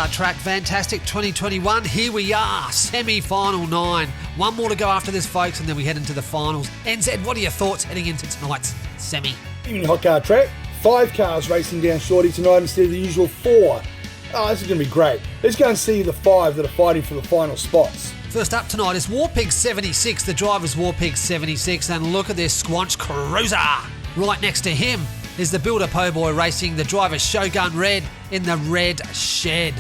Fat Track, Vantastic 2021. Here we are, semi-final 9. One more to go after this, folks, and then we head into the finals. NZ, what are your thoughts heading into tonight's semi? Evening Hot Car Track. 5 cars racing down Shorty tonight instead of the usual 4. Oh, this is going to be great. Let's go and see the 5 that are fighting for the final spots. First up tonight is Warpig 76. The driver's Warpig 76, and look at this squanch cruiser. Right next to him is the builder Po-Boy Racing, the driver's Shogun Red in the red shed.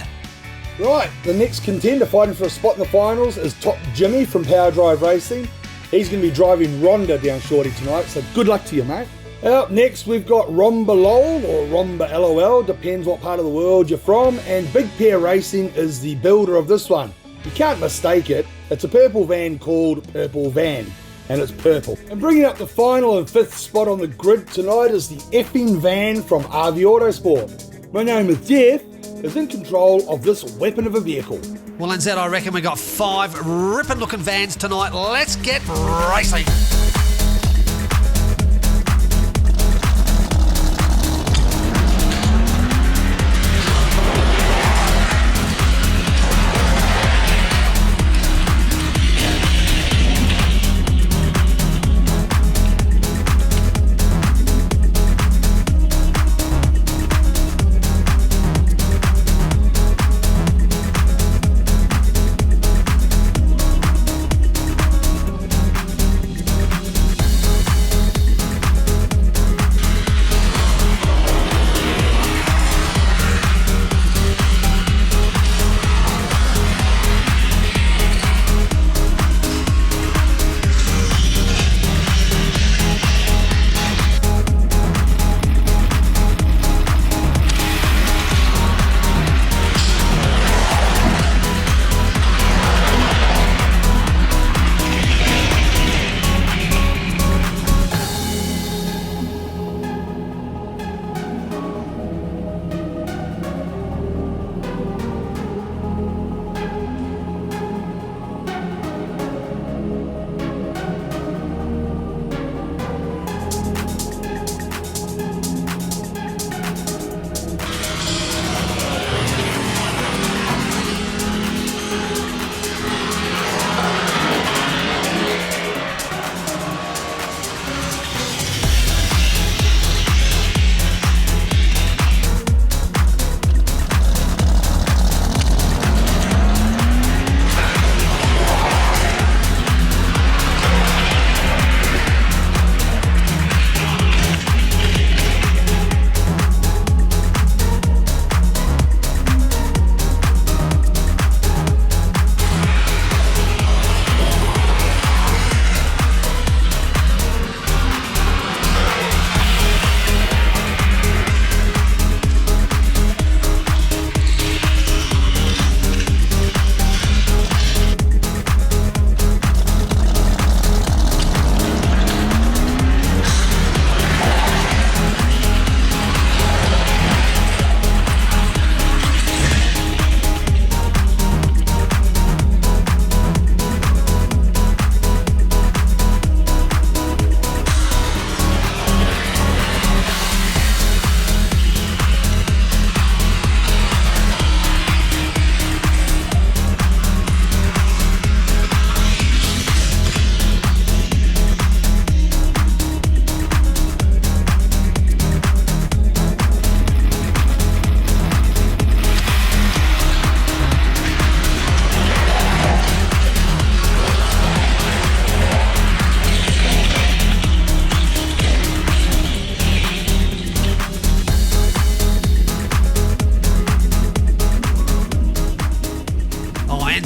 Right, the next contender fighting for a spot in the finals is Top Jimmy from Power Drive Racing. He's going to be driving Rhonda down Shorty tonight, so good luck to you, mate. Up next, we've got Romba LOL, or Romba LOL, depends what part of the world you're from, and Big Pair Racing is the builder of this one. You can't mistake it. It's a purple van called Purple Van, and it's purple. And bringing up the final and 5th spot on the grid tonight is the effing van from RV Autosport. My name is Jeff, is in control of this weapon of a vehicle. Well, NZ, I reckon we got 5 ripping looking vans tonight. Let's get racing.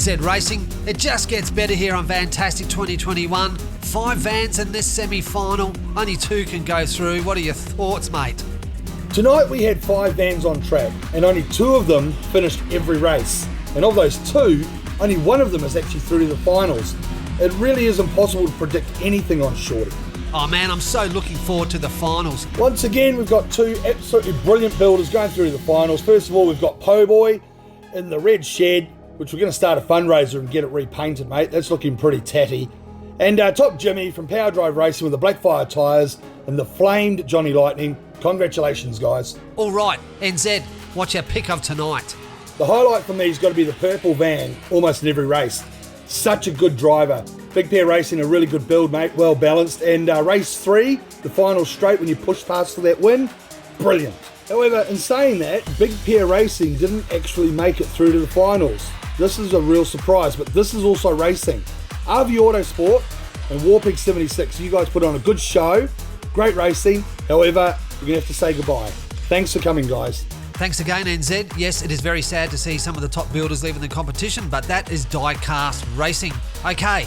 NZ Racing. It just gets better here on Vantastic 2021. 5 vans in this semi-final. Only 2 can go through. What are your thoughts, mate? Tonight we had 5 vans on track, and only 2 of them finished every race. And of those 2, only 1 of them is actually through to the finals. It really is impossible to predict anything on Shorty. Oh man, I'm so looking forward to the finals. Once again, we've got 2 absolutely brilliant builders going through to the finals. First of all, we've got Po-Boy in the red shed, which we're going to start a fundraiser and get it repainted, mate. That's looking pretty tatty. And Top Jimmy from Power Drive Racing with the Blackfire tyres and the flamed Johnny Lightning. Congratulations, guys. All right, NZ, what's your pick of tonight? The highlight for me has got to be the purple van, almost in every race. Such a good driver. Big Pair Racing, a really good build, mate, well balanced. And race 3, the final straight when you push past for that win, brilliant. However, in saying that, Big Pair Racing didn't actually make it through to the finals. This is a real surprise, but this is also racing. RV Autosport and Warpig 76, you guys put on a good show, great racing. However, we're going to have to say goodbye. Thanks for coming, guys. Thanks again, NZ. Yes, it is very sad to see some of the top builders leaving the competition, but that is Diecast Racing. Okay,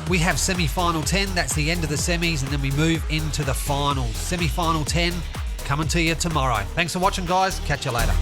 we have semi-final 10. That's the end of the semis, and then we move into the finals. Semi-final 10 coming to you tomorrow. Thanks for watching, guys. Catch you later.